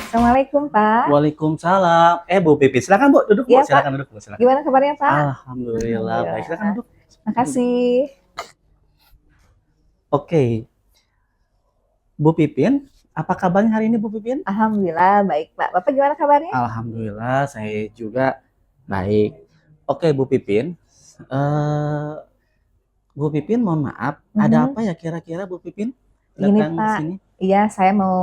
Assalamualaikum Pak. Waalaikumsalam. Bu Pipin, silakan Bu, duduk Bu, Iya Pak, silakan duduk Bu, silakan. gimana kabarnya Pak? Alhamdulillah, baik, silakan Alhamdulillah. duduk. Makasih. Oke, Bu Pipin, apa kabarnya hari ini Bu Pipin? Alhamdulillah baik Pak. Bapak gimana kabarnya? Alhamdulillah, saya juga baik. Oke Bu Pipin, Bu Pipin mohon maaf, ada apa ya kira-kira Bu Pipin Ini datang ke Pak, sini? iya saya mau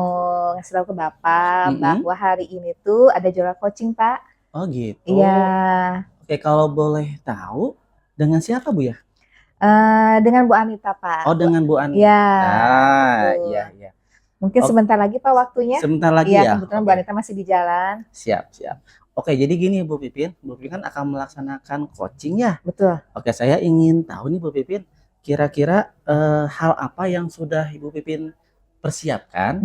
ngasih tahu ke Bapak bahwa hari ini tuh ada jualan coaching Pak. Oh gitu. Iya, Oke, kalau boleh tahu dengan siapa Bu ya? dengan Bu Anita Pak. Oh dengan Bu Anita. Iya, betul. Iya, iya. Mungkin Oh, sebentar lagi Pak waktunya. sebentar lagi Iya, ya? kebetulan Bu Oke. Anita masih di jalan. Siap, siap. Oke, jadi gini Bu Pipin kan akan melaksanakan coaching ya. Betul. Oke, saya ingin tahu nih Bu Pipin, kira-kira hal apa yang sudah Ibu Pipin persiapkan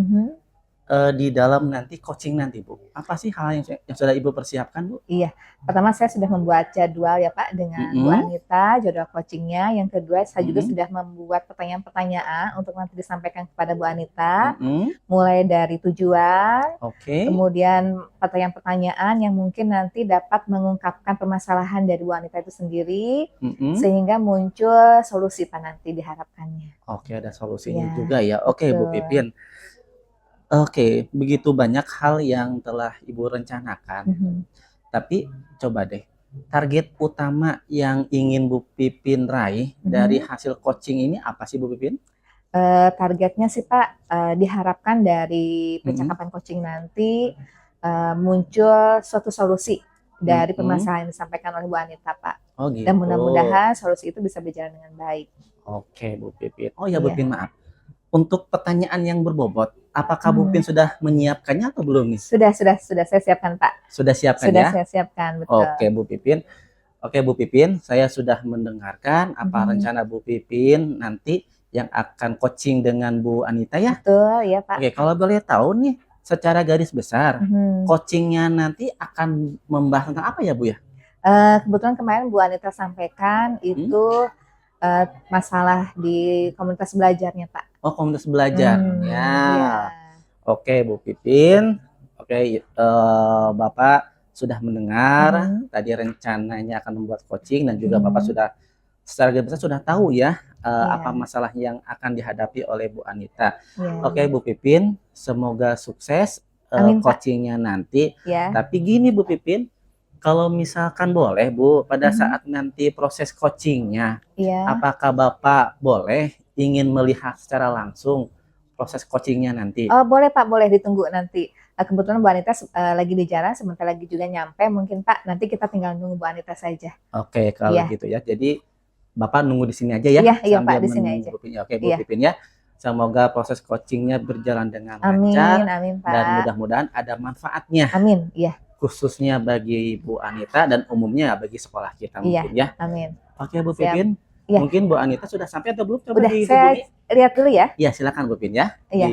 di dalam nanti coaching nanti Bu? Apa sih hal yang sudah Ibu persiapkan Bu? Iya, pertama saya sudah membuat jadwal ya Pak dengan Bu Anita, jadwal coachingnya. Yang kedua saya juga sudah membuat pertanyaan-pertanyaan untuk nanti disampaikan kepada Bu Anita, mulai dari tujuan, kemudian pertanyaan-pertanyaan yang mungkin nanti dapat mengungkapkan permasalahan dari Bu Anita itu sendiri, sehingga muncul solusi Pak nanti diharapkannya. Oke, ada solusinya Ya, juga ya. Oke Bu betul. Pipin. Oke, begitu banyak hal yang telah Ibu rencanakan. Tapi coba deh, target utama yang ingin Bu Pipin raih dari hasil coaching ini apa sih Bu Pipin? Targetnya sih Pak, diharapkan dari percakapan coaching nanti muncul suatu solusi dari permasalahan yang disampaikan oleh Bu Anita Pak. Oh gitu. Dan mudah-mudahan solusi itu bisa berjalan dengan baik. Oke Bu Pipin. Oh ya Bu Pipin, maaf. Untuk pertanyaan yang berbobot, apakah Bu Pipin sudah menyiapkannya atau belum nih? Sudah saya siapkan Pak. Sudah siapkan Sudah ya? saya siapkan, betul. Oke Bu Pipin. Oke Bu Pipin, saya sudah mendengarkan apa rencana Bu Pipin nanti yang akan coaching dengan Bu Anita ya? Betul, ya Pak. Oke, kalau boleh tahu nih, secara garis besar, coachingnya nanti akan membahas tentang apa ya Bu ya? Kebetulan kemarin Bu Anita sampaikan itu masalah di komunitas belajarnya Pak. Oh, komunitas belajarnya. Iya. Oke Bu Pipin. Oke, Bapak sudah mendengar tadi rencananya akan membuat coaching dan juga Bapak sudah secara garis besar sudah tahu ya apa masalah yang akan dihadapi oleh Bu Anita. Oke Bu Pipin, semoga sukses Amin, Pak. coachingnya nanti. Ya. Tapi gini Bu Pipin, kalau misalkan boleh Bu, pada saat nanti proses coachingnya, apakah Bapak boleh ingin melihat secara langsung proses coachingnya nanti? Oh boleh Pak, boleh ditunggu nanti. Kebetulan Bu Anita lagi di jalan, sebentar lagi juga nyampe. Mungkin Pak, nanti kita tinggal nunggu Bu Anita saja. Oke, kalau gitu ya. Jadi Bapak nunggu di sini aja ya. Iya Pak, sambil di sini menunggu aja. Bu Pipin. Oke Bu Pipin ya. Semoga proses coachingnya berjalan dengan Amin, lancar amin Pak. dan mudah-mudahan ada manfaatnya. Amin, iya. Khususnya bagi Bu Anita dan umumnya bagi sekolah kita mungkin ya. Amin. Oke Bu Siap. Pipin, Iya. mungkin Bu Anita sudah sampai atau belum? Coba Udah, saya lihat dulu ya. Iya, silakan Bu Pipin ya. Iya.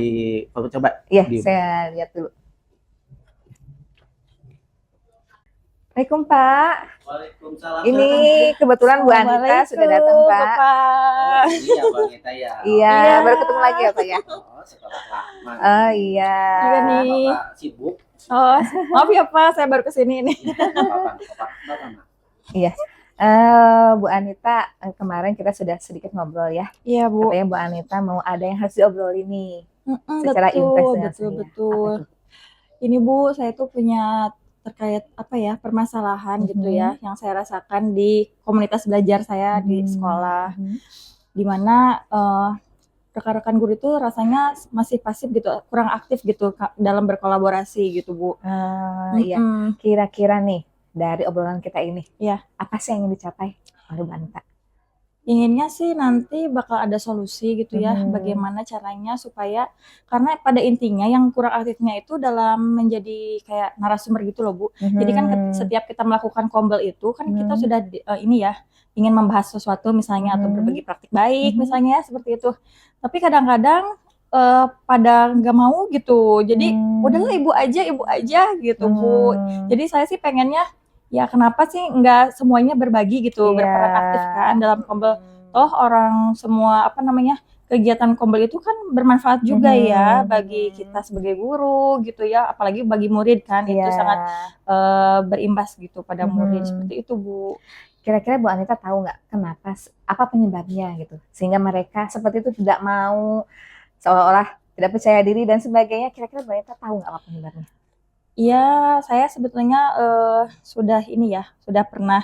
Coba. Iya, saya lihat dulu. Assalamualaikum Pak. Waalaikumsalam. Ini kebetulan Bu Anita sudah datang Pak. Oh, iya Bu Anita ya. Iya, baru ketemu lagi ya Pak ya. Oh, setelah lama. Oh iya. Iya nih. Bapak sibuk. Oh, maaf ya Pak, saya baru kesini nih. Bapak. Iya. Bu Anita, kemarin kita sudah sedikit ngobrol ya. Iya Bu. Katanya Bu Anita mau ada yang harus diobrolin nih. Secara intens dengan saya. Betul. Ini Bu, saya tuh punya terkait apa ya, permasalahan gitu ya, yang saya rasakan di komunitas belajar saya di sekolah. Dimana rekan-rekan guru itu rasanya masih pasif gitu, kurang aktif gitu dalam berkolaborasi gitu Bu. Iya. Kira-kira nih dari obrolan kita ini, ya apa sih yang ingin dicapai oleh Bu Anita? Inginnya sih nanti bakal ada solusi gitu ya, bagaimana caranya supaya, karena pada intinya yang kurang aktifnya itu dalam menjadi kayak narasumber gitu loh Bu. Jadi kan setiap kita melakukan kombel itu kan kita sudah ini ya, ingin membahas sesuatu misalnya atau berbagi praktik baik misalnya ya, seperti itu. Tapi kadang-kadang pada nggak mau gitu, jadi udahlah ibu aja gitu Bu. Jadi saya sih pengennya ya kenapa sih nggak semuanya berbagi gitu, berperan aktif kan dalam kombel. Toh orang semua apa namanya kegiatan Kombel itu kan bermanfaat juga ya bagi kita sebagai guru gitu ya, apalagi bagi murid kan itu sangat berimbas gitu pada murid seperti itu Bu. Kira-kira Bu Anita tahu nggak kenapa, apa penyebabnya gitu, sehingga mereka seperti itu tidak mau, seolah-olah tidak percaya diri dan sebagainya. Kira-kira Bu Anita tahu nggak apa penyebabnya? Iya, saya sebetulnya sudah ini ya, sudah pernah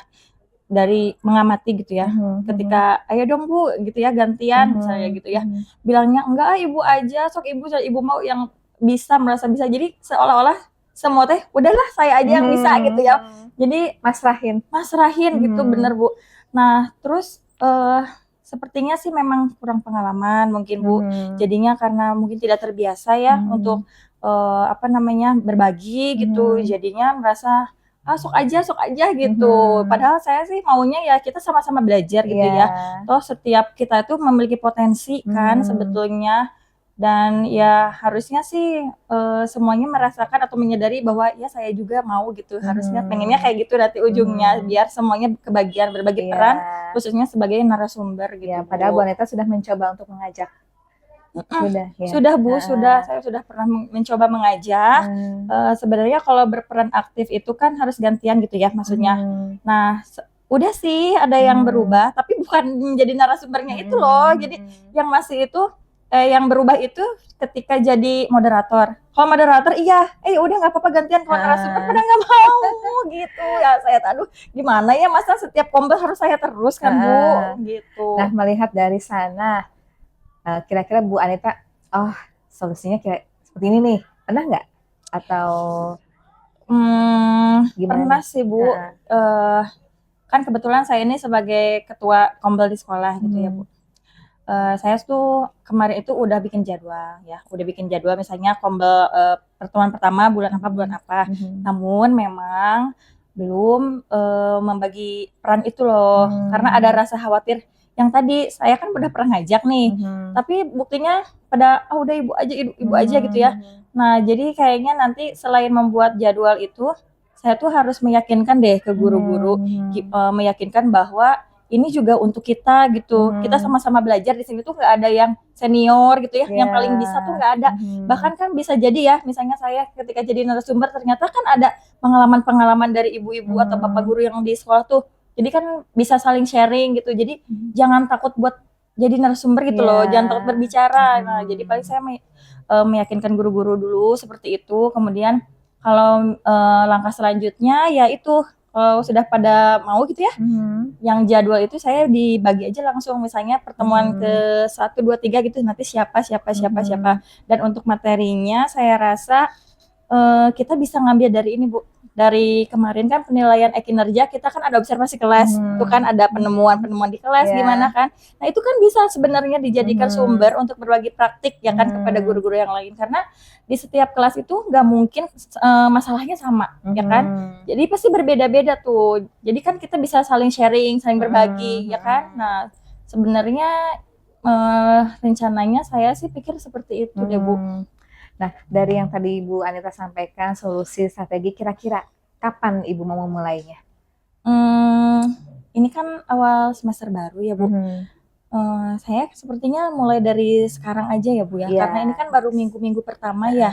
dari mengamati gitu ya, ketika ayo dong Bu gitu ya gantian misalnya gitu ya, bilangnya enggak ibu aja, sok ibu mau yang merasa bisa, jadi seolah-olah semua teh udahlah saya aja yang bisa gitu ya, jadi masrahin gitu, bener Bu. Nah terus sepertinya sih memang kurang pengalaman mungkin Bu, jadinya karena mungkin tidak terbiasa ya untuk berbagi gitu, jadinya merasa sok aja gitu. Padahal saya sih maunya ya kita sama-sama belajar gitu ya. Toh setiap kita itu memiliki potensi kan sebetulnya, dan ya harusnya sih semuanya merasakan atau menyadari bahwa ya saya juga mau gitu. Harusnya pengennya kayak gitu nanti ujungnya, biar semuanya kebagian berbagi peran, khususnya sebagai narasumber gitu. Ya, padahal Bu Anita sudah mencoba untuk mengajak. Sudah Bu, saya sudah pernah mencoba mengajak. Sebenarnya kalau berperan aktif itu kan harus gantian gitu ya maksudnya. Nah, udah sih ada yang berubah, tapi bukan menjadi narasumbernya itu loh. Jadi yang masih itu yang berubah itu ketika jadi moderator. Kalau moderator iya, udah nggak apa-apa gantian, kalau narasumber pada nggak mau gitu. Ya saya aduh gimana ya, masa setiap Kombel harus saya terus kan Bu gitu. Nah, melihat dari sana, kira-kira Bu Anita, solusinya kayak seperti ini nih, pernah nggak? Atau pernah sih Bu. Kan kebetulan saya ini sebagai ketua Kombel di sekolah gitu ya Bu. Saya tuh kemarin itu udah bikin jadwal ya, misalnya Kombel pertemuan pertama bulan apa. Namun memang belum membagi peran itu loh, karena ada rasa khawatir. Yang tadi saya kan udah pernah ngajak nih, tapi buktinya pada udah ibu aja gitu ya. Nah jadi kayaknya nanti selain membuat jadwal itu, saya tuh harus meyakinkan deh ke guru-guru, meyakinkan bahwa ini juga untuk kita gitu. Kita sama-sama belajar di sini tuh nggak ada yang senior gitu ya, yang paling bisa tuh nggak ada. Bahkan kan bisa jadi ya, misalnya saya ketika jadi narasumber ternyata kan ada pengalaman-pengalaman dari ibu-ibu atau bapak guru yang di sekolah tuh. Jadi kan bisa saling sharing gitu. Jadi jangan takut buat jadi narasumber gitu loh, jangan takut berbicara. Nah, jadi paling saya meyakinkan guru-guru dulu seperti itu. Kemudian kalau langkah selanjutnya ya itu kalau sudah pada mau gitu ya, yang jadwal itu saya dibagi aja langsung, misalnya pertemuan ke 1, 2, 3 gitu, nanti siapa. Dan untuk materinya saya rasa kita bisa ngambil dari ini Bu. Dari kemarin kan penilaian kinerja kita kan ada observasi kelas, itu kan ada penemuan di kelas gimana kan. Nah itu kan bisa sebenarnya dijadikan sumber untuk berbagi praktik ya kan kepada guru-guru yang lain, karena di setiap kelas itu nggak mungkin masalahnya sama ya kan. Jadi pasti berbeda-beda tuh. Jadi kan kita bisa saling sharing, saling berbagi ya kan. Nah sebenarnya rencananya saya sih pikir seperti itu deh Bu. Nah, dari yang tadi Ibu Anita sampaikan, solusi strategi, kira-kira kapan Ibu mau memulainya? Ini kan awal semester baru ya Bu. Saya sepertinya mulai dari sekarang aja ya Bu ya, karena ini kan baru minggu-minggu pertama ya.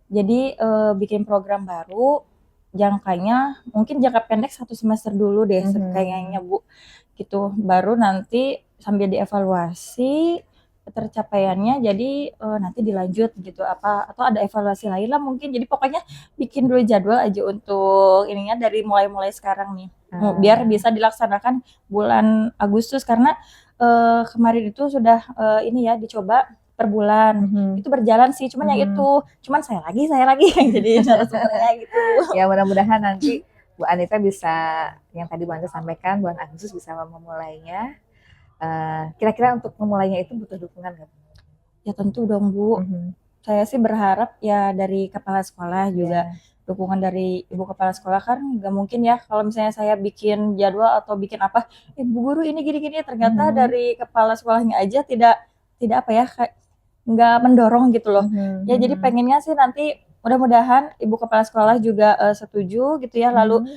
Jadi bikin program baru, jangkanya mungkin jangka pendek 1 semester dulu deh kayaknya Bu. Gitu, baru nanti sambil dievaluasi tercapaiannya, jadi nanti dilanjut gitu apa, atau ada evaluasi lain lah mungkin. Jadi pokoknya bikin dulu jadwal aja untuk ininya dari mulai sekarang nih, biar bisa dilaksanakan bulan Agustus, karena kemarin itu sudah ini ya dicoba per bulan, itu berjalan sih, cuman yang itu cuman saya lagi yang jadi narasumbernya gitu. Ya mudah-mudahan nanti Bu Anita bisa, yang tadi Bu Anita sampaikan, bulan Agustus bisa memulainya. Kira-kira untuk memulainya itu butuh dukungan nggak? Ya tentu dong Bu. Saya sih berharap ya dari kepala sekolah juga, dukungan dari ibu kepala sekolah. Kan nggak mungkin ya kalau misalnya saya bikin jadwal atau bikin apa, Bu guru ini gini-gini, ternyata dari kepala sekolahnya aja tidak apa ya, nggak mendorong gitu loh. Ya jadi pengennya sih nanti mudah-mudahan ibu kepala sekolah juga setuju gitu ya, lalu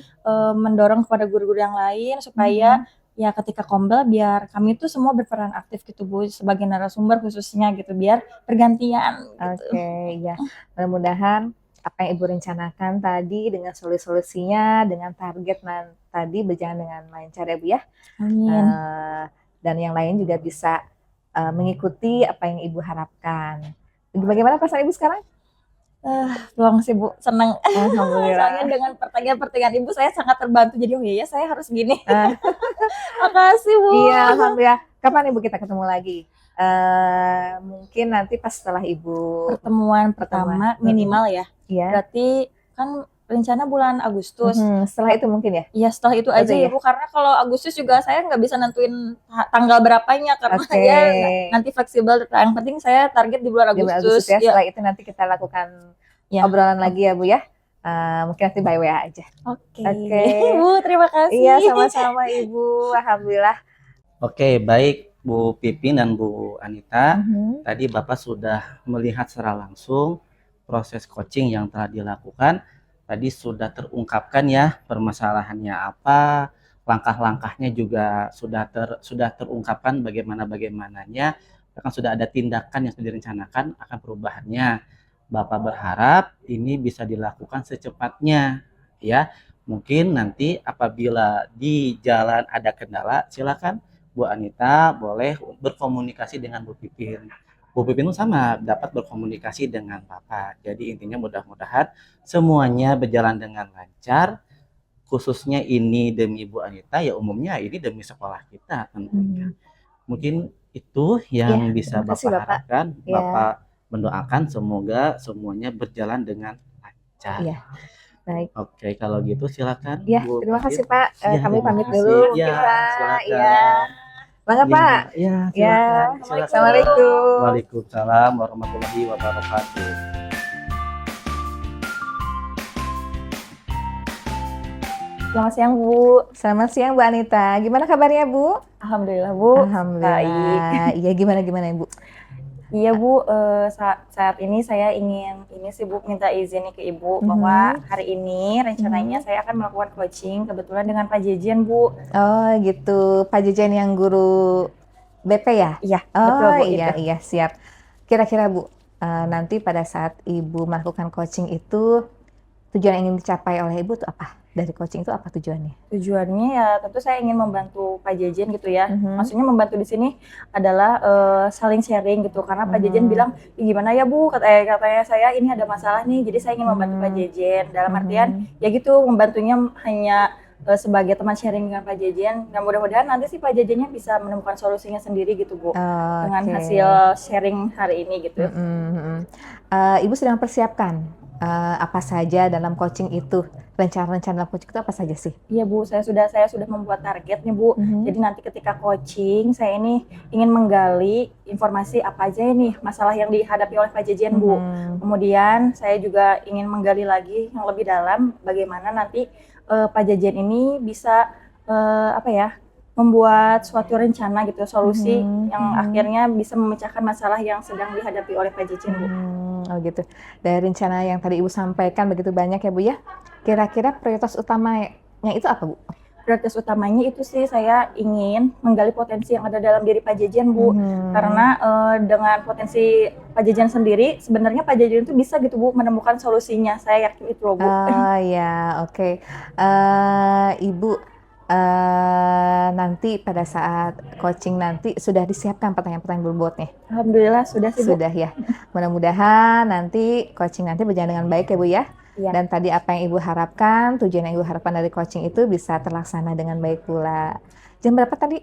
mendorong kepada guru-guru yang lain supaya ya ketika kombel biar kami tuh semua berperan aktif gitu Bu sebagai narasumber khususnya gitu biar bergantian gitu. Oke, ya. Mudah-mudahan apa yang Ibu rencanakan tadi dengan solusi-solusinya, dengan target tadi berjalan dengan lancar ya Bu ya. Amin. Dan yang lain juga bisa mengikuti apa yang Ibu harapkan. Bagaimana perasaan Ibu sekarang? Pulang sih Bu, senang. Alhamdulillah. Soalnya dengan pertanyaan-pertanyaan Ibu saya sangat terbantu jadi oh iya saya harus gini. Makasih Bu. Iya, alhamdulillah. Kapan Ibu kita ketemu lagi? Mungkin nanti pas setelah Ibu pertemuan pertama minimal ya. Iya. Berarti kan rencana bulan Agustus. Setelah itu mungkin ya? Iya setelah itu aja ya Bu, karena kalau Agustus juga saya nggak bisa nentuin tanggal berapanya karena ya nanti fleksibel. Yang penting saya target di bulan Agustus. Ya. Setelah itu nanti kita lakukan obrolan lagi ya Bu ya. Mungkin nanti by WA aja. Oke. Bu, terima kasih. Iya, sama-sama Ibu. Alhamdulillah. Oke, baik Bu Pipin dan Bu Anita. Tadi Bapak sudah melihat secara langsung proses coaching yang telah dilakukan. Tadi sudah terungkapkan ya permasalahannya apa, langkah-langkahnya juga sudah terungkapkan bagaimananya, bahkan sudah ada tindakan yang sudah direncanakan akan perubahannya. Bapak berharap ini bisa dilakukan secepatnya ya. Mungkin nanti apabila di jalan ada kendala, silakan Bu Anita boleh berkomunikasi dengan Bu Pipin. Bu Pipin sama dapat berkomunikasi dengan Bapak. Jadi intinya mudah-mudahan semuanya berjalan dengan lancar. Khususnya ini demi Bu Anita, ya umumnya ini demi sekolah kita tentunya. Mungkin itu yang bisa Bapak harapkan. Bapak mendoakan semoga semuanya berjalan dengan lancar. Iya. Baik. Oke, kalau gitu silakan. Ya, Bu terima kasih Pipin. Pak. Kami pamit dulu. Ya, silakan. Ya. Bangga Pak. Ya, silakan. Assalamualaikum. Waalaikumsalam warahmatullahi wabarakatuh. Selamat siang Bu. Selamat siang Bu Anita. Gimana kabarnya Bu? Alhamdulillah Bu. Alhamdulillah. Baik. Iya gimana Ibu? Iya Bu, saat ini saya ingin minta izin nih ke Ibu bahwa hari ini rencananya saya akan melakukan coaching kebetulan dengan Pak Jejen Bu. Oh gitu, Pak Jejen yang guru BP ya? Iya, betul Bu. Iya siap. Kira-kira Bu, nanti pada saat Ibu melakukan coaching itu tujuan yang ingin dicapai oleh Ibu itu apa? Dari coaching itu apa tujuannya? Tujuannya ya tentu saya ingin membantu Pak Jejen gitu ya. Maksudnya membantu di sini adalah saling sharing gitu. Karena Pak Jejen bilang, gimana ya Bu, katanya saya ini ada masalah nih. Jadi saya ingin membantu Pak Jejen. Dalam artian ya gitu membantunya hanya sebagai teman sharing dengan Pak Jejen. Dan mudah-mudahan nanti sih Pak Jejennya bisa menemukan solusinya sendiri gitu Bu. Dengan hasil sharing hari ini gitu. Ibu sedang persiapkan apa saja dalam coaching itu? Rencana-rencana dalam coaching itu apa saja sih? Iya Bu, saya sudah membuat targetnya Bu. Jadi nanti ketika coaching saya ini ingin menggali informasi apa aja nih masalah yang dihadapi oleh Pak Jejen Bu. Kemudian saya juga ingin menggali lagi yang lebih dalam bagaimana nanti Pak Jejen ini bisa membuat suatu rencana gitu, solusi yang akhirnya bisa memecahkan masalah yang sedang dihadapi oleh Pak Jejen Bu. Oh gitu. Dari rencana yang tadi Ibu sampaikan begitu banyak ya Bu ya. Kira-kira prioritas utamanya itu apa Bu? Prioritas utamanya itu sih saya ingin menggali potensi yang ada dalam diri Pak Jejen Bu. Karena dengan potensi Pak Jejen sendiri sebenarnya Pak Jejen itu bisa gitu Bu menemukan solusinya. Saya yakin itu loh Bu. Oh ya, oke. Ibu nanti pada saat coaching nanti sudah disiapkan pertanyaan-pertanyaan berbobotnya? Alhamdulillah sudah sih Bu. Sudah ya. Mudah-mudahan nanti coaching nanti berjalan dengan baik ya Bu ya. Ya. Dan tadi apa yang Ibu harapkan, tujuan yang Ibu harapkan dari coaching itu bisa terlaksana dengan baik pula. Jam berapa tadi?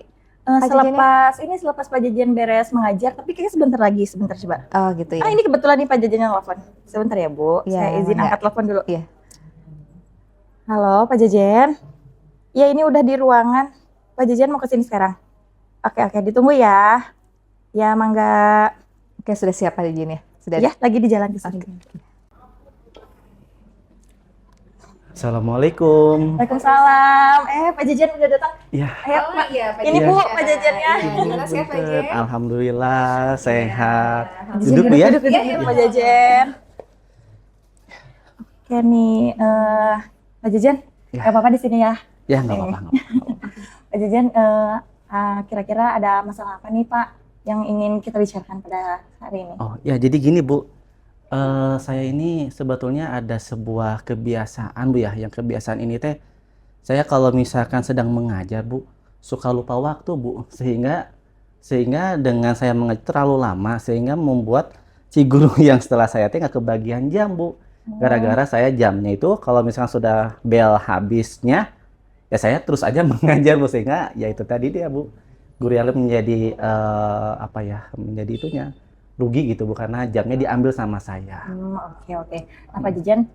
Selepas Pak Jejen beres mengajar, tapi kayaknya sebentar coba. Oh gitu ya. Ini kebetulan nih Pak Jejen yang telepon. Sebentar ya Bu, saya izin angkat telepon dulu. Iya. Halo Pak Jejen. Ya ini udah di ruangan. Pak Jejen mau kesini sekarang. Oke, ditunggu ya. Ya mangga. Oke, sudah siap Pak Jejen ya? Sudah. Ya, lagi di jalan ke sini. Assalamualaikum. Waalaikumsalam. Pak Jejen udah datang. Ya. Ayo, Pak. Ini Bu, Pak Jejennya. Gimana sehat Pak Jejen? Alhamdulillah sehat. Duduk ya. Duduk Pak Jejen. Oke nih, Pak Jejen. Gak apa-apa di sini ya. Ya nggak apa-apa. Pak Jajan, kira-kira ada masalah apa nih Pak yang ingin kita bicarakan pada hari ini? Oh ya, jadi gini Bu, saya ini sebetulnya ada sebuah kebiasaan Bu ya, yang kebiasaan ini teh saya kalau misalkan sedang mengajar Bu, suka lupa waktu Bu, sehingga dengan saya mengajar terlalu lama sehingga membuat si guru yang setelah saya teh nggak kebagian jam Bu. Gara-gara saya jamnya itu kalau misalkan sudah bel habisnya, ya saya terus aja mengajar Bu, sehingga ya itu tadi dia Bu, guru yang menjadi apa ya, menjadi itunya rugi gitu Bu, karena jamnya diambil sama saya. Oke. Nah Pak Jajan,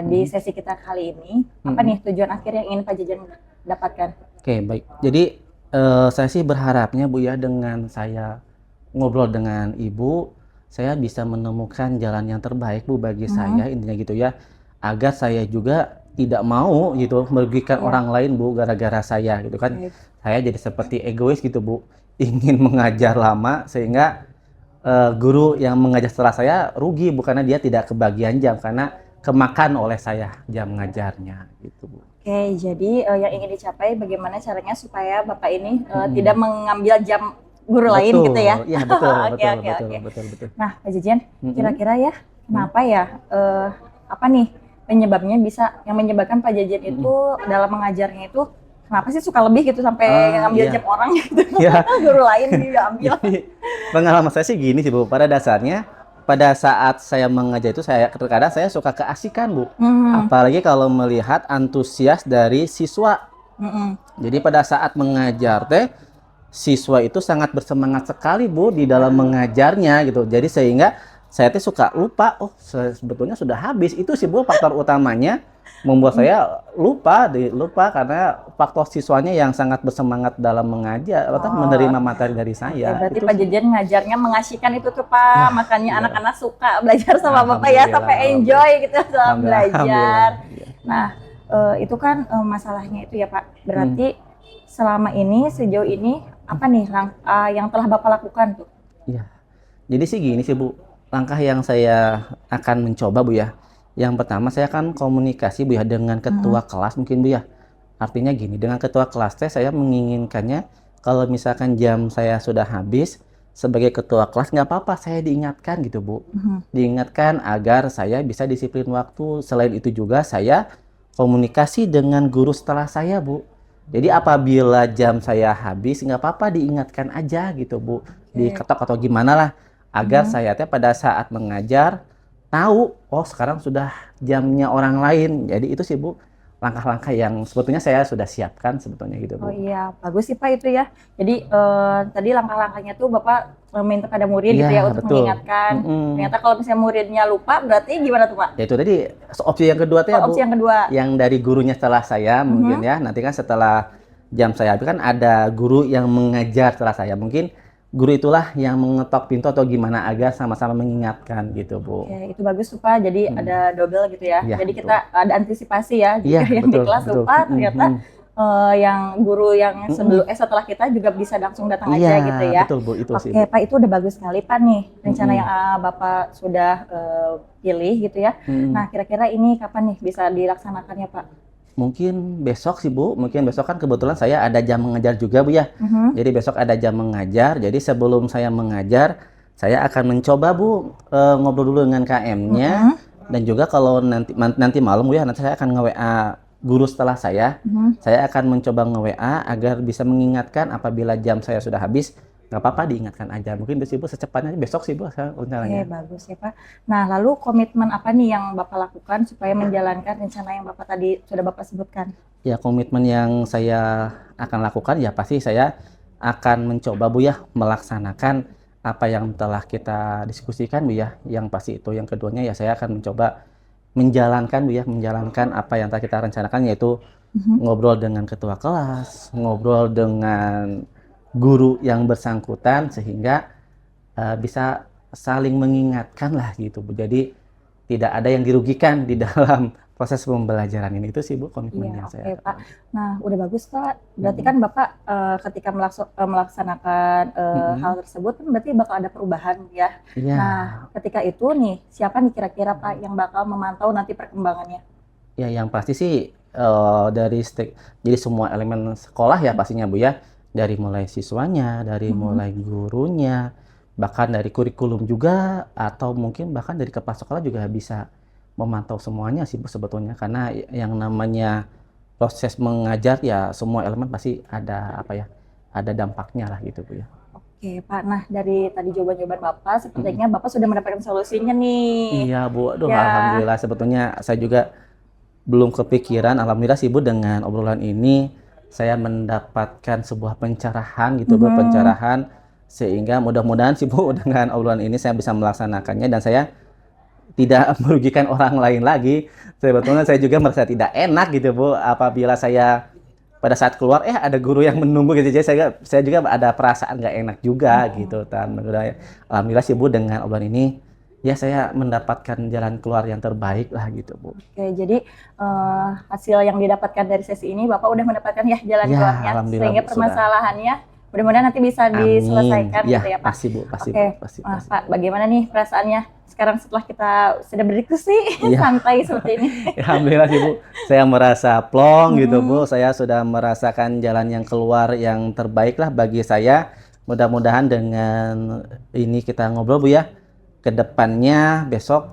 di sesi kita kali ini apa nih tujuan akhir yang ingin Pak Jajan dapatkan? Oke, baik. Jadi saya sih berharapnya Bu ya, dengan saya ngobrol dengan Ibu, saya bisa menemukan jalan yang terbaik Bu bagi saya, intinya gitu ya, agar saya juga tidak mau gitu merugikan orang lain Bu gara-gara saya gitu kan. Saya jadi seperti egois gitu Bu, ingin mengajar lama sehingga guru yang mengajar setelah saya rugi Bu, karena dia tidak kebagian jam karena kemakan oleh saya jam ngajarnya gitu Bu. Oke, jadi yang ingin dicapai bagaimana caranya supaya Bapak ini tidak mengambil jam guru lain gitu ya? Iya betul, Oke. betul. Nah Pak Jajan, kira-kira ya kenapa ya apa nih penyebabnya yang menyebabkan Pak Jajan itu dalam mengajarnya itu kenapa sih suka lebih gitu sampai ngambil jam orang gitu? Guru lain diambil. Pengalaman saya sih gini sih Bu, pada dasarnya pada saat saya mengajar itu terkadang saya suka keasikan Bu, apalagi kalau melihat antusias dari siswa. Jadi pada saat mengajar teh siswa itu sangat bersemangat sekali Bu di dalam mengajarnya gitu. Jadi sehingga saya tuh suka lupa, oh sebetulnya sudah habis. Itu sih Bu faktor utamanya membuat saya lupa karena faktor siswanya yang sangat bersemangat dalam mengajar atau menerima materi dari saya. Berarti Pak Jajan ngajarnya mengasihkan itu tuh Pak, makanya anak-anak suka belajar sama Bapak ya, sampai enjoy gitu selama belajar. Nah itu kan masalahnya itu ya Pak. Berarti selama ini sejauh ini apa nih yang telah Bapak lakukan tuh? Iya. Jadi sih gini sih Bu, langkah yang saya akan mencoba Bu ya. Yang pertama saya akan komunikasi Bu ya dengan ketua kelas mungkin Bu ya. Artinya gini, dengan ketua kelas saya menginginkannya kalau misalkan jam saya sudah habis, sebagai ketua kelas nggak apa-apa saya diingatkan gitu Bu. Diingatkan agar saya bisa disiplin waktu. Selain itu juga saya komunikasi dengan guru setelah saya Bu. Jadi apabila jam saya habis nggak apa-apa diingatkan aja gitu Bu, diketok atau gimana lah, agar saya pada saat mengajar tahu, oh sekarang sudah jamnya orang lain. Jadi itu sih Bu langkah-langkah yang sebetulnya saya sudah siapkan sebetulnya gitu Bu. Oh iya, bagus sih Pak itu ya. Jadi tadi langkah-langkahnya tuh Bapak meminta pada murid gitu ya untuk mengingatkan. Ternyata kalau misalnya muridnya lupa berarti gimana tuh Pak? Ya itu tadi opsi yang kedua tuh ya Bu. Opsi yang kedua. Yang dari gurunya setelah saya mungkin ya. Nanti kan setelah jam saya habis kan ada guru yang mengajar setelah saya. Mungkin guru itulah yang mengetok pintu atau gimana agar sama-sama mengingatkan gitu Bu. Oke, itu bagus tuh Pak. Jadi ada double gitu ya. Jadi betul. Kita ada antisipasi ya. Jika yang di kelas lupa ternyata yang guru yang setelah kita juga bisa langsung datang aja gitu ya. Betul Bu, itu sih. Oke Pak, itu udah bagus sekali Pak nih rencana yang Bapak sudah pilih gitu ya. Nah kira-kira ini kapan nih bisa dilaksanakannya Pak? Mungkin besok sih Bu, mungkin besok kan kebetulan saya ada jam mengajar juga Bu ya. Jadi besok ada jam mengajar, jadi sebelum saya mengajar, saya akan mencoba Bu ngobrol dulu dengan KM-nya. Dan juga kalau nanti malam Bu ya, nanti saya akan nge-WA guru setelah saya akan mencoba nge-WA agar bisa mengingatkan apabila jam saya sudah habis, nggak apa-apa diingatkan aja. Mungkin itu sih Bu, secepatnya besok sih Bu rencananya. Oke, bagus ya Pak. Nah lalu komitmen apa nih yang Bapak lakukan supaya menjalankan rencana yang Bapak tadi sudah Bapak sebutkan? Ya komitmen yang saya akan lakukan ya pasti saya akan mencoba Bu ya melaksanakan apa yang telah kita diskusikan Bu ya. Yang pasti itu. Yang keduanya ya saya akan mencoba menjalankan Bu ya, menjalankan apa yang telah kita rencanakan, yaitu ngobrol dengan ketua kelas, ngobrol dengan guru yang bersangkutan sehingga bisa saling mengingatkan lah gitu Bu. Jadi tidak ada yang dirugikan di dalam proses pembelajaran ini. Itu sih Bu komitmen yang saya. Oke Pak. Nah udah bagus Pak. Berarti kan Bapak ketika melaksanakan hal tersebut kan berarti bakal ada perubahan ya. Nah ketika itu nih siapa nih kira-kira Pak yang bakal memantau nanti perkembangannya? Ya yang pasti sih jadi semua elemen sekolah ya pastinya Bu ya, dari mulai siswanya, dari mulai gurunya, bahkan dari kurikulum juga, atau mungkin bahkan dari kepala sekolah juga bisa memantau semuanya sih Bu sebetulnya, karena yang namanya proses mengajar ya semua elemen pasti ada apa ya, ada dampaknya lah gitu Bu ya. Oke Pak, nah dari tadi jawaban-jawaban Bapak, sepertinya Bapak sudah mendapatkan solusinya nih. Iya Bu, aduh Ya. alhamdulillah sebetulnya saya juga belum kepikiran, alhamdulillah sih Bu dengan obrolan ini saya mendapatkan sebuah pencerahan gitu Bu, pencerahan sehingga mudah-mudahan sih Bu dengan obrolan ini saya bisa melaksanakannya dan saya tidak merugikan orang lain lagi. Sebetulnya saya juga merasa tidak enak gitu Bu apabila saya pada saat keluar ada guru yang menunggu gitu, jadi saya juga ada perasaan nggak enak juga gitu. Dan alhamdulillah sih Bu dengan obrolan ini ya saya mendapatkan jalan keluar yang terbaik lah gitu Bu. Oke, jadi hasil yang didapatkan dari sesi ini Bapak udah mendapatkan ya jalan Ya, keluarnya, alhamdulillah, sehingga Bu, permasalahannya mudah-mudahan nanti bisa diselesaikan Amin. gitu ya Pak. Pasti Bu, pasti Oke, Bu, pasti. Pak, bagaimana nih perasaannya sekarang setelah kita sudah berdiskusi Iya. santai seperti ini? Alhamdulillah sih Bu, saya merasa plong gitu Bu, saya sudah merasakan jalan yang keluar yang terbaik lah bagi saya. Mudah-mudahan dengan ini kita ngobrol Bu ya, kedepannya besok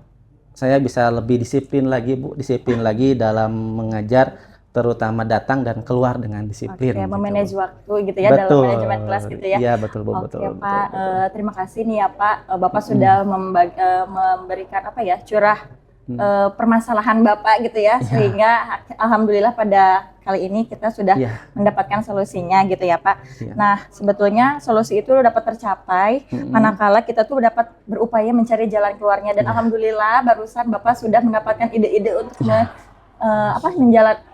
saya bisa lebih disiplin lagi Bu, disiplin lagi dalam mengajar, terutama datang dan keluar dengan disiplin. Oke, gitu, memanage Bu. waktu gitu ya dalam Betul. manajemen kelas gitu ya. Iya betul Bu, Oke betul. Pak, betul. terima kasih nih ya Pak, Bapak sudah memberikan apa ya, curah permasalahan Bapak gitu ya, sehingga alhamdulillah pada kali ini kita sudah Iya. mendapatkan solusinya gitu ya Pak. Iya. Nah sebetulnya solusi itu dapat tercapai manakala kita tuh dapat berupaya mencari jalan keluarnya, dan alhamdulillah barusan Bapak sudah mendapatkan ide-ide untuk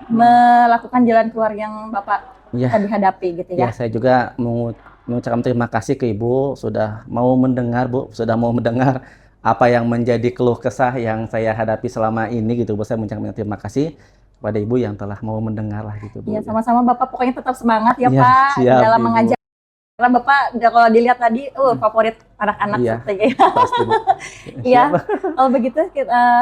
melakukan jalan keluar yang Bapak Iya. tadi hadapi gitu Ya, ya. saya juga mengucapkan terima kasih ke Ibu sudah mau mendengar Bu, sudah mau mendengar apa yang menjadi keluh kesah yang saya hadapi selama ini gitu Bu. Saya mengucapkan terima kasih kepada Ibu yang telah mau mendengar lah gitu Bu. Iya, sama-sama Bapak, pokoknya tetap semangat ya Iya, Pak siap, dalam Ibu. mengajar. Karena Bapak kalau dilihat tadi favorit anak-anak Iya. sepertinya. Pasti Bu. Iya. Siap. Kalau begitu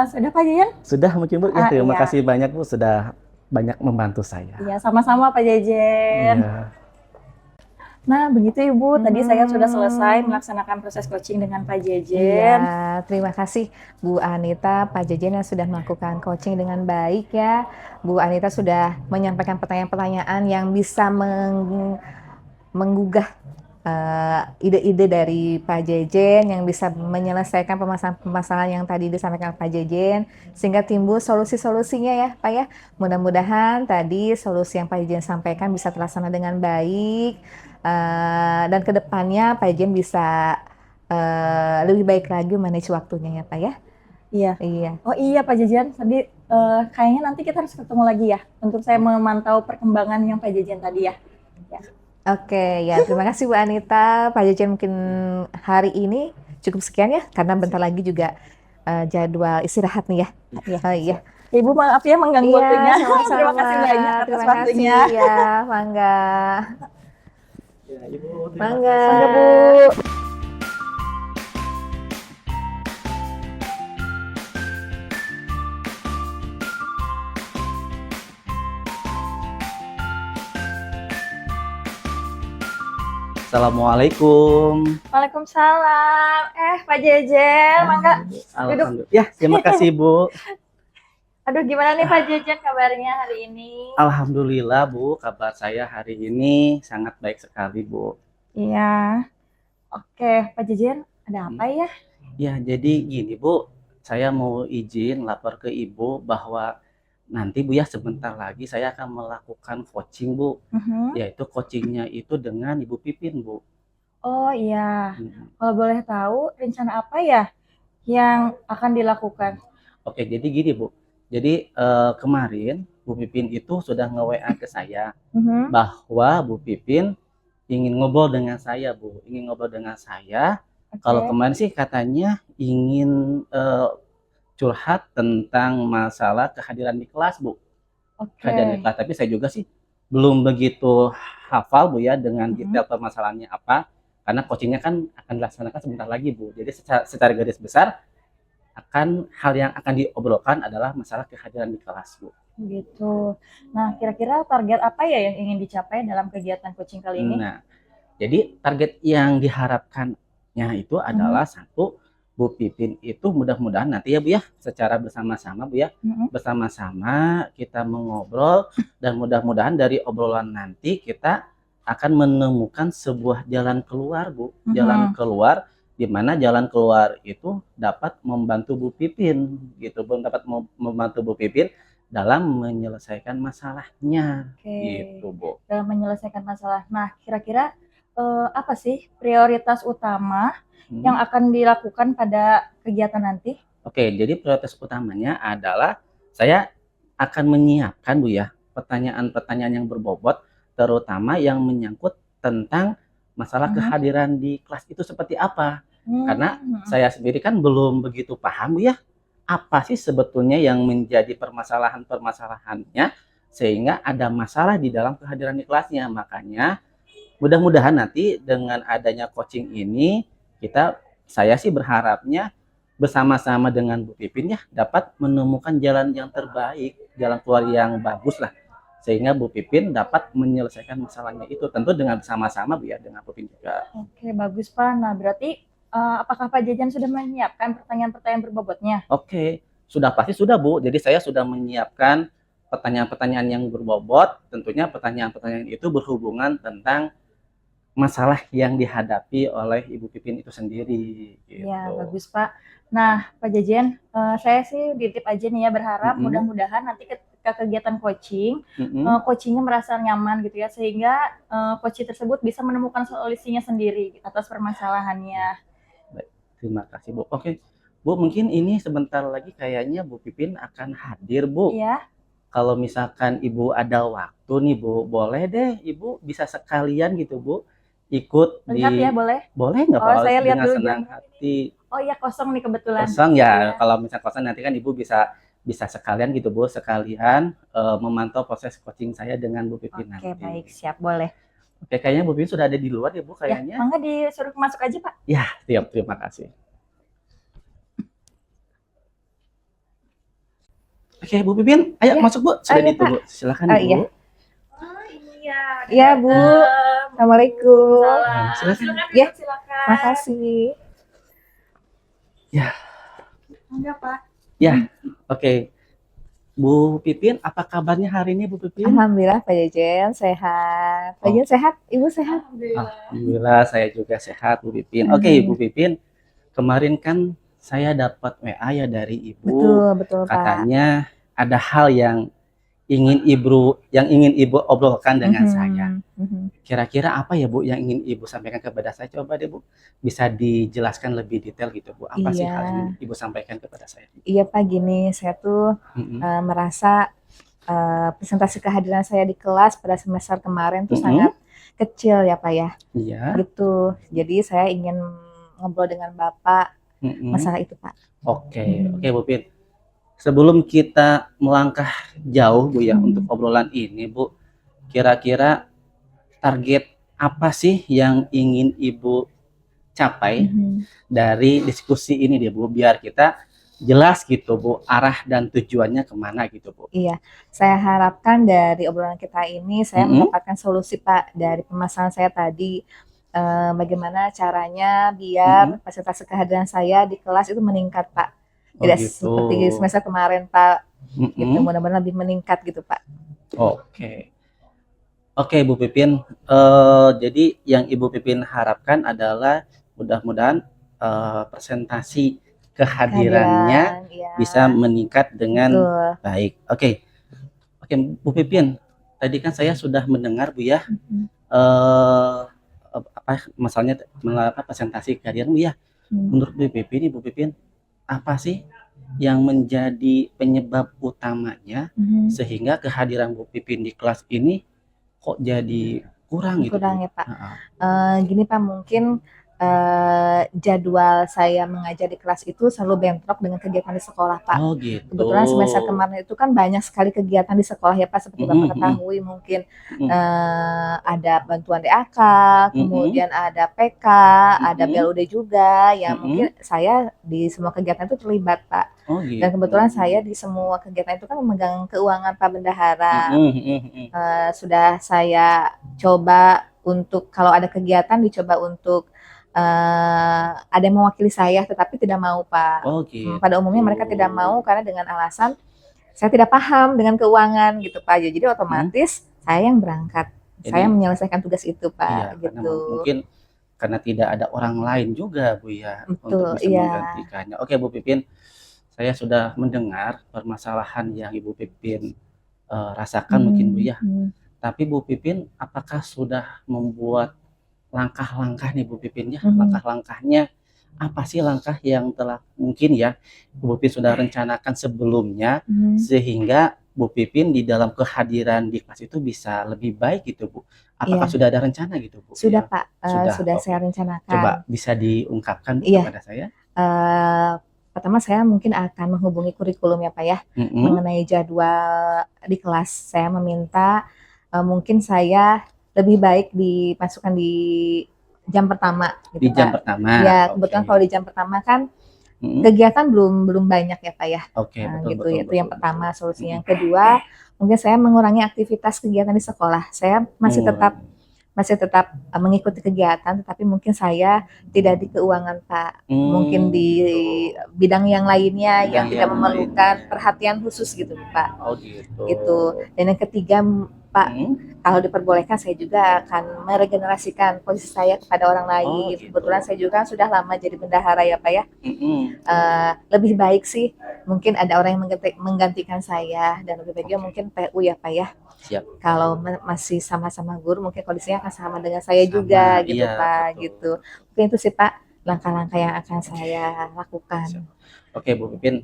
sudah Pak Jajan? Sudah mungkin Bu. Ya, terima Iya. kasih banyak Bu sudah banyak membantu saya. Iya, sama-sama Pak Jajan. Iya. Nah, begitu Ibu. Tadi saya sudah selesai melaksanakan proses coaching dengan Pak Jajan. Iya, terima kasih Bu Anita, Pak Jajan yang sudah melakukan coaching dengan baik ya. Bu Anita sudah menyampaikan pertanyaan-pertanyaan yang bisa menggugah ide-ide dari Pak Jejen, yang bisa menyelesaikan permasalahan-permasalahan yang tadi disampaikan Pak Jejen, sehingga timbul solusi-solusinya ya Pak ya. Mudah-mudahan tadi solusi yang Pak Jejen sampaikan bisa terlaksana dengan baik, dan kedepannya Pak Jejen bisa lebih baik lagi manage waktunya ya Pak ya. Iya. Iya. Oh iya Pak Jajan, tadi kayaknya nanti kita harus ketemu lagi ya untuk saya memantau perkembangan yang Pak Jajan tadi ya. Ya. Oke, ya terima kasih Bu Anita. Pak Jajan mungkin hari ini cukup sekian ya, karena bentar lagi juga jadwal istirahat nih ya. Iya. Iya. Ibu maaf ya mengganggu Iya, waktunya. sama-sama. Terima kasih banyak atas Terima waktunya. kasih ya, mangga. Ya, Ibu, terima Mangga. Mangga, Bu. Assalamualaikum. Waalaikumsalam. Pak Jejen, mangga. Alhamdulillah. Ya, terima kasih Bu. Aduh, gimana nih Pak Jejen kabarnya hari ini? Alhamdulillah Bu, kabar saya hari ini sangat baik sekali Bu. Iya. Oke, Pak Jejen, ada apa ya? Ya, jadi gini Bu, saya mau izin lapor ke Ibu bahwa nanti Bu ya sebentar lagi saya akan melakukan coaching Bu, yaitu coachingnya itu dengan Ibu Pipin Bu. Oh iya, kalau boleh tahu rencana apa ya yang akan dilakukan? Oke, jadi gini Bu, jadi kemarin Bu Pipin itu sudah nge-WA ke saya bahwa Bu Pipin ingin ngobrol dengan saya Bu, ingin ngobrol dengan saya. Kalau kemarin sih katanya ingin curhat tentang masalah kehadiran di kelas Bu. Kehadiran di kelas, tapi saya juga sih belum begitu hafal Bu ya dengan detail permasalahannya apa, karena coachingnya kan akan dilaksanakan sebentar lagi Bu. Jadi secara garis besar hal yang akan diobrolkan adalah masalah kehadiran di kelas Bu. Gitu. Nah, kira-kira target apa ya yang ingin dicapai dalam kegiatan coaching kali ini? Nah, jadi target yang diharapkannya itu adalah satu, Bu Pipin itu mudah-mudahan nanti ya Bu ya, secara bersama-sama Bu ya, bersama-sama kita mengobrol dan mudah-mudahan dari obrolan nanti kita akan menemukan sebuah jalan keluar Bu, jalan keluar di mana jalan keluar itu dapat membantu Bu Pipin gitu, dapat membantu Bu Pipin dalam menyelesaikan masalahnya gitu Bu. Dalam menyelesaikan masalah. Nah, kira-kira apa sih prioritas utama yang akan dilakukan pada kegiatan nanti? Oke, jadi prioritas utamanya adalah saya akan menyiapkan Bu ya, pertanyaan-pertanyaan yang berbobot, terutama yang menyangkut tentang masalah kehadiran di kelas itu seperti apa. Karena saya sendiri kan belum begitu paham Bu ya, apa sih sebetulnya yang menjadi permasalahan-permasalahannya sehingga ada masalah di dalam kehadiran di kelasnya. Makanya mudah-mudahan nanti dengan adanya coaching ini saya sih berharapnya bersama-sama dengan Bu Pipin ya dapat menemukan jalan yang terbaik, jalan keluar yang bagus lah, sehingga Bu Pipin dapat menyelesaikan masalahnya itu tentu dengan bersama-sama Bu ya, dengan Bu Pipin juga. Oke, bagus Pak. Nah, berarti apakah Pak Jajan sudah menyiapkan pertanyaan-pertanyaan berbobotnya? Oke, sudah pasti sudah Bu. Jadi saya sudah menyiapkan pertanyaan-pertanyaan yang berbobot, tentunya pertanyaan-pertanyaan itu berhubungan tentang masalah yang dihadapi oleh Ibu Pipin itu sendiri. Gitu. Ya, bagus Pak. Nah, Pak Jajan, saya sih titip aja nih ya, berharap mudah-mudahan nanti ketika kegiatan coaching, coachingnya merasa nyaman gitu ya, sehingga coaching tersebut bisa menemukan solusinya sendiri atas permasalahannya. Baik, terima kasih Bu. Oke, Bu mungkin ini sebentar lagi kayaknya Bu Pipin akan hadir Bu. Iya. Kalau misalkan Ibu ada waktu nih Bu, boleh deh Ibu bisa sekalian gitu Bu ikut lihat ya, boleh? Boleh nggak Pak? Saya lihat dengan dulu senang hati. Oh iya, kosong nih kebetulan. Kosong ya, kalau misalnya kosong nanti kan Ibu bisa sekalian gitu Bu, sekalian memantau proses coaching saya dengan Bu Pipin nanti. Oke, baik, siap, boleh. Oke, kayaknya Bu Pipin sudah ada di luar ya Bu kayaknya. Ya, mangga disuruh masuk aja Pak. Ya, siap, terima kasih. Oke, Bu Pipin, ayo masuk Bu, sudah ditunggu. Silakan Bu. Iya. Iya Bu, Assalamualaikum. Silakan. Ya, silakan. Makasih. Ya. Enggak Pak. Ya, oke. Bu Pipin, apa kabarnya hari ini Bu Pipin? Alhamdulillah Pak Jajan sehat. Pak Jajan sehat, Ibu sehat? Alhamdulillah saya juga sehat Bu Pipin. Oke, Bu Pipin, kemarin kan saya dapat WA ya dari Ibu. Betul Pak. Katanya ada hal yang ingin Ibu obrolkan dengan saya. Kira-kira apa ya Bu yang ingin Ibu sampaikan kepada saya? Coba deh Bu, bisa dijelaskan lebih detail gitu Bu. Apa sih hal yang Ibu sampaikan kepada saya? Iya Pak, gini, saya tuh merasa presentasi kehadiran saya di kelas pada semester kemarin tuh sangat kecil ya Pak ya. Iya. Gitu. Jadi saya ingin ngobrol dengan Bapak masalah itu Pak. Oke, Bu Pin. Sebelum kita melangkah jauh Bu ya untuk obrolan ini Bu, kira-kira target apa sih yang ingin Ibu capai dari diskusi ini deh Bu, biar kita jelas gitu Bu arah dan tujuannya kemana gitu Bu. Iya, saya harapkan dari obrolan kita ini saya mendapatkan solusi Pak dari permasalahan saya tadi. Bagaimana caranya biar presentasi kehadiran saya di kelas itu meningkat Pak. Tidak seperti semester kemarin Pak, gitu, mudah-mudahan lebih meningkat gitu Pak. Oke Bu Pipin, jadi yang Ibu Pipin harapkan adalah mudah-mudahan presentasi kehadirannya bisa meningkat dengan baik. Oke, Bu Pipin, tadi kan saya sudah mendengar Bu ya, masalahnya presentasi kehadiran Bu ya. Menurut Bu Pipin, apa sih yang menjadi penyebab utamanya sehingga kehadiran Bu Pipin di kelas ini kok jadi kurang gitu? Kurang ya Pak. Gini Pak, mungkin jadwal saya mengajar di kelas itu selalu bentrok dengan kegiatan di sekolah, Pak. Oh gitu. Kebetulan semester kemarin itu kan banyak sekali kegiatan di sekolah ya, Pak, seperti Bapak ketahui mungkin ada bantuan DAK, kemudian ada PK, ada BLUD juga, yang mungkin saya di semua kegiatan itu terlibat, Pak. Oh gitu. Dan kebetulan saya di semua kegiatan itu kan memegang keuangan Pak Bendahara. Sudah saya coba untuk kalau ada kegiatan dicoba untuk ada yang mewakili saya, tetapi tidak mau, Pak. Oh gitu. Pada umumnya mereka tidak mau karena dengan alasan saya tidak paham dengan keuangan gitu, Pak. Jadi otomatis saya yang berangkat, saya menyelesaikan tugas itu, Pak. Iya, gitu. Mungkin karena tidak ada orang lain juga, Bu ya, Betul, untuk bisa menggantikannya. Oke, Bu Pipin, saya sudah mendengar permasalahan yang Ibu Pipin rasakan mungkin, Bu ya. Tapi Bu Pipin, apakah sudah membuat langkah-langkah nih Bu Pipin ya? Langkah-langkahnya apa sih, langkah yang telah mungkin ya Bu Pipin sudah rencanakan sebelumnya sehingga Bu Pipin di dalam kehadiran di kelas itu bisa lebih baik gitu, Bu? Apakah sudah ada rencana gitu, Bu? Sudah, ya? Pak. Sudah saya rencanakan. Coba bisa diungkapkan kepada saya? Pertama saya mungkin akan menghubungi kurikulum ya, Pak ya, mengenai jadwal di kelas. Saya meminta mungkin saya lebih baik dimasukkan di jam pertama gitu, di jam pertama ya. Kebetulan kalau di jam pertama kan kegiatan belum banyak ya, Pak ya. Gitu. Itu yang pertama solusinya. Yang kedua mungkin saya mengurangi aktivitas kegiatan di sekolah. Saya masih tetap mengikuti kegiatan, tetapi mungkin saya tidak di keuangan, Pak. Mungkin di bidang yang lainnya yang tidak memerlukan perhatian khusus gitu, Pak. Oh gitu. Gitu. Dan yang ketiga, Pak, kalau diperbolehkan saya juga akan meregenerasikan posisi saya kepada orang lain. Gitu. Kebetulan saya juga sudah lama jadi bendahara ya, Pak ya. Lebih baik sih mungkin ada orang yang menggantikan saya, dan lebih baiknya mungkin PU ya, Pak ya. Siap. Kalau masih sama-sama guru mungkin kondisinya akan sama dengan saya juga gitu, iya, Pak. Betul. Gitu. Mungkin itu sih, Pak, langkah-langkah yang akan saya lakukan. Oke, Bu Pipin.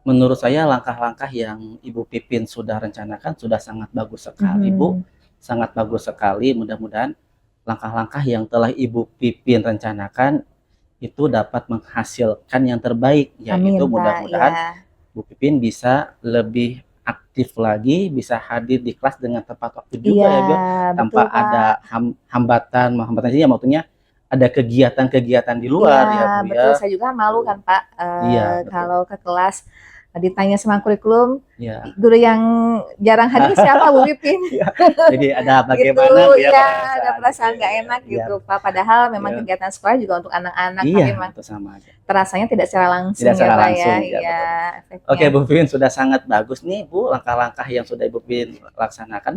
Menurut saya langkah-langkah yang Ibu Pipin sudah rencanakan sudah sangat bagus sekali, Bu. Sangat bagus sekali. Mudah-mudahan langkah-langkah yang telah Ibu Pipin rencanakan itu dapat menghasilkan yang terbaik. Yaitu mudah-mudahan Bu Pipin bisa lebih aktif lagi, bisa hadir di kelas dengan tepat waktu juga ya, Bu. Tanpa betul, ada hambatan maksudnya ada kegiatan-kegiatan di luar ya, Bu. Betul, saya juga malu kan, Pak. Kalau ke kelas ditanya sama kurikulum, guru yang jarang hadir siapa, Bu Pipin? Jadi ada bagaimana gitu, ya, ada perasaan nggak enak gitu, Pak. Padahal memang kegiatan sekolah juga untuk anak-anak, tapi memang sama aja. Terasanya tidak secara langsung ya, Pak ya. Oke, Bu Pipin, sudah sangat bagus nih, Bu, langkah-langkah yang sudah Ibu Pipin laksanakan.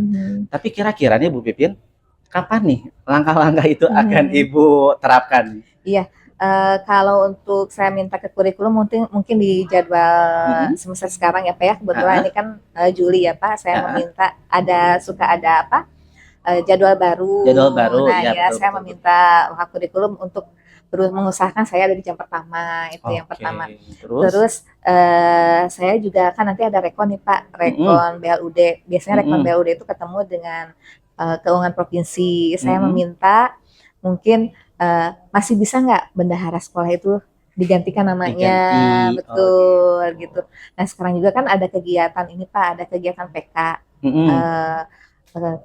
Tapi kira-kira nih, Bu Pipin, kapan nih langkah-langkah itu akan Ibu terapkan? Iya. Kalau untuk saya minta ke kurikulum mungkin di jadwal semester sekarang ya, Pak ya. Kebetulan ini kan Juli ya, Pak. Saya meminta ada jadwal baru. Nah ya, betul, saya meminta kurikulum untuk mengusahakan saya ada di jam pertama, itu yang pertama. Terus saya juga kan nanti ada rekon nih, Pak, rekon BLUD. Biasanya rekon BLUD itu ketemu dengan keuangan provinsi. Saya meminta mungkin masih bisa nggak bendahara sekolah itu digantikan namanya, betul gitu. Nah sekarang juga kan ada kegiatan ini, Pak, ada kegiatan PK,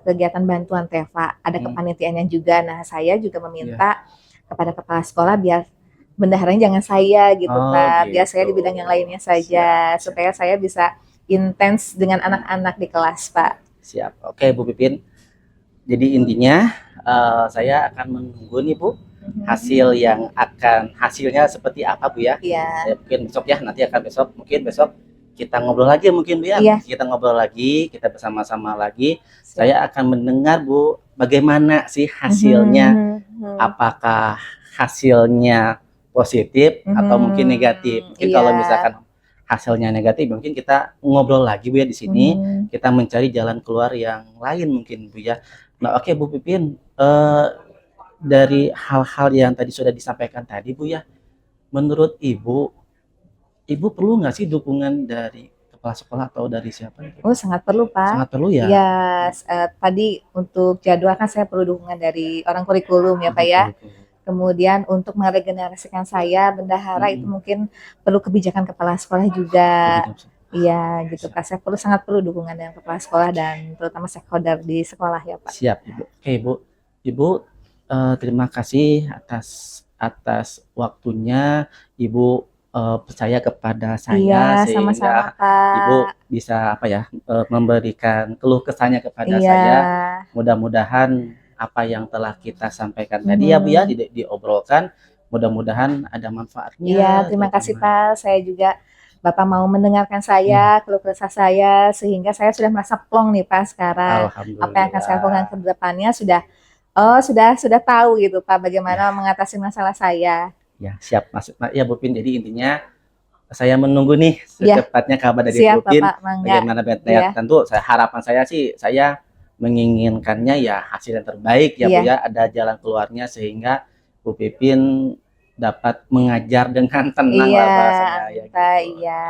kegiatan bantuan TEVA, ada kepanitiaannya juga. Nah saya juga meminta kepada kepala sekolah biar bendaharanya jangan saya gitu, Pak, biar saya di bidang yang lainnya saja, supaya saya bisa intens dengan anak-anak di kelas, Pak. Siap. Oke, Bu Pipin. Jadi intinya saya akan menunggu nih, Bu, hasilnya seperti apa, Bu ya. Mungkin besok ya, nanti akan mungkin besok kita ngobrol lagi mungkin, Bu ya. Kita ngobrol lagi, kita bersama-sama lagi. Saya akan mendengar, Bu, bagaimana sih hasilnya, apakah hasilnya positif atau mungkin negatif. Mungkin kalau misalkan hasilnya negatif, mungkin kita ngobrol lagi, Bu ya, di sini. Kita mencari jalan keluar yang lain mungkin, Bu ya. Nah, oke, Bu Pipin, dari hal-hal yang tadi sudah disampaikan tadi, Bu ya, menurut Ibu perlu nggak sih dukungan dari kepala sekolah atau dari siapa? Oh, sangat perlu, Pak. Sangat perlu ya? Ya, tadi untuk jadwal kan saya perlu dukungan dari orang kurikulum ya, Pak ya. Kemudian untuk meregenerasikan saya, bendahara itu mungkin perlu kebijakan kepala sekolah juga. Iya gitu Pak, saya sangat perlu dukungan dari kepala sekolah dan terutama stakeholder di sekolah ya Pak. Siap Ibu. Oke Ibu terima kasih atas waktunya Ibu percaya kepada saya Iya, sehingga sama-sama Pak. Ibu bisa memberikan keluh kesahnya kepada Iya. saya. Mudah-mudahan apa yang telah kita sampaikan tadi ya Bu ya diobrolkan, mudah-mudahan ada manfaatnya. Iya, terima kasih Pak. Saya juga Bapak mau mendengarkan saya, keluh kesah saya, sehingga saya sudah merasa plong nih Pak sekarang. Apa yang akan saya lakukan ke depannya sudah tahu gitu Pak bagaimana mengatasi masalah saya. Ya, siap maksud ya Bu Pin. Jadi intinya saya menunggu nih secepatnya kabar dari Bu Pin. Bagaimana ya. Tentu harapan saya sih saya menginginkannya ya hasil yang terbaik ya Bu ya, ada jalan keluarnya sehingga Bu Pipin dapat mengajar dengan tenang lah bahasanya ya gitu. Iya.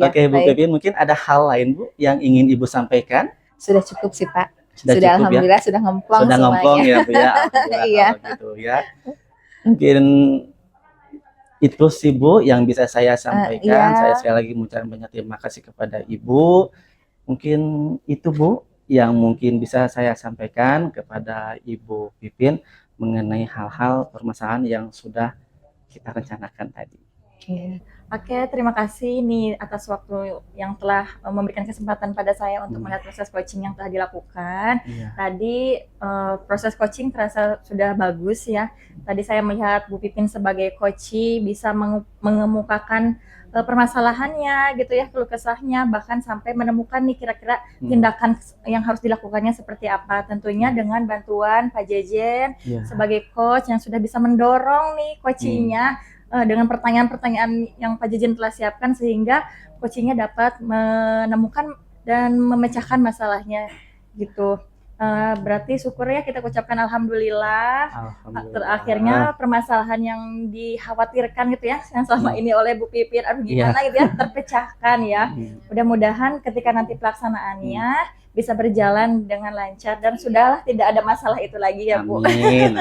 Oke Bu Pipin, mungkin ada hal lain Bu yang ingin Ibu sampaikan? Sudah cukup sih Pak. Sudah cukup, alhamdulillah ya? Sudah ngomplong Sudah ngomplong ya Bu ya. Iya. Gitu ya. Mungkin itu sih Bu yang bisa saya sampaikan. Saya sekali lagi mengucapkan banyak terima kasih kepada Ibu. Mungkin itu Bu yang mungkin bisa saya sampaikan kepada Ibu Pipin mengenai hal-hal permasalahan yang sudah kita rencanakan tadi. Oke, terima kasih nih atas waktu yang telah memberikan kesempatan pada saya untuk melihat proses coaching yang telah dilakukan. Tadi proses coaching terasa sudah bagus ya. Tadi saya melihat Bu Pipin sebagai coach bisa mengemukakan permasalahannya gitu ya, keluh kesahnya, bahkan sampai menemukan nih kira-kira tindakan yang harus dilakukannya seperti apa. Tentunya dengan bantuan Pak Jejen sebagai coach yang sudah bisa mendorong nih coachingnya dengan pertanyaan-pertanyaan yang Pak Jejen telah siapkan sehingga coachingnya dapat menemukan dan memecahkan masalahnya gitu. Berarti syukur ya kita ucapkan alhamdulillah. Akhirnya permasalahan yang dikhawatirkan gitu ya yang selama ini oleh Bu Pipin gimana gitu ya terpecahkan ya. Mudah-mudahan ketika nanti pelaksanaannya bisa berjalan dengan lancar dan sudahlah tidak ada masalah itu lagi ya Bu. Amin.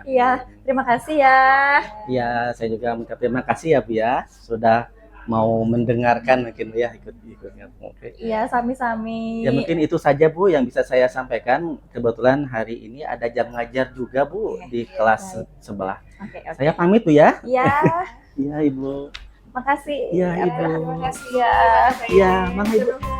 Iya, terima kasih ya. Iya, saya juga mengucapkan terima kasih ya Bu ya sudah mau mendengarkan mungkin ya ikut-ikutnya. Iya, sami-sami. Ya mungkin itu saja Bu yang bisa saya sampaikan. Kebetulan hari ini ada jam ngajar juga Bu di kelas sebelah. Saya pamit Bu ya. Iya. Iya Ibu. Makasih. Iya Ibu. Terima kasih ya. Iya, makasih Ibu.